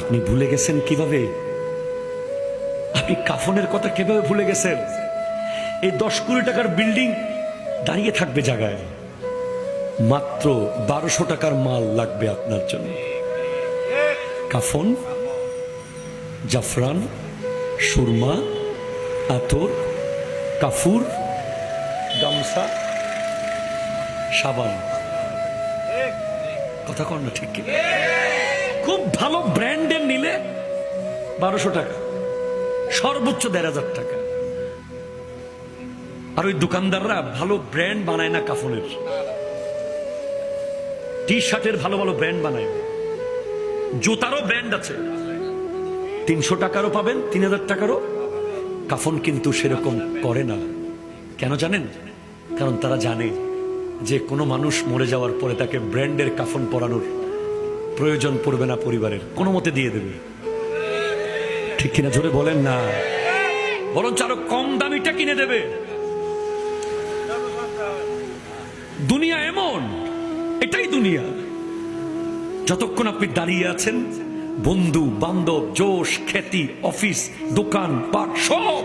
আপনি ভুলে গেছেন কিভাবে? আপনি কাফনের কথা কিভাবে ভুলে গেছেন? এই 10 কোটি টাকার বিল্ডিং দাঁড়িয়ে থাকবে জায়গায়, মাত্র 1200 টাকার মাল লাগবে আপনার জন্য। কাফন, জাফরান, সুরমা, আতর, কাফুর, গামছা, সাবান। কথা কন না ঠিক? খুব ভালো ব্র্যান্ডের নিলে 1200 টাকা, সর্বোচ্চ 1500 টাকা। আর ওই দোকানদাররা ভালো ব্র্যান্ড বানায় না কাফনের, টি শার্টের ভালো ভালো ব্র্যান্ড বানায়, জুতারও ব্র্যান্ড আছে, 300 টাকারও পাবেন, 3000 টাকারও। কাফন কিন্তু সেরকম করে না। কেন জানেন? কারণ তারা জানে যে কোনো মানুষ মরে যাওয়ার পরে তাকে ব্র্যান্ডের কাফন পরানোর প্রয়োজন পড়বে না, পরিবারের কোনো মতে দিয়ে দেবে। ঠিক কিনা জোরে বলেন না? বরঞ্চ আরো কম দামিটা কিনে দেবে। দুনিয়া এমন, এটাই দুনিয়া। যতক্ষণ আপনি দাঁড়িয়ে আছেন, বন্ধু বান্ধব, জোশ, খ্যাতি, অফিস, দোকান পাট সব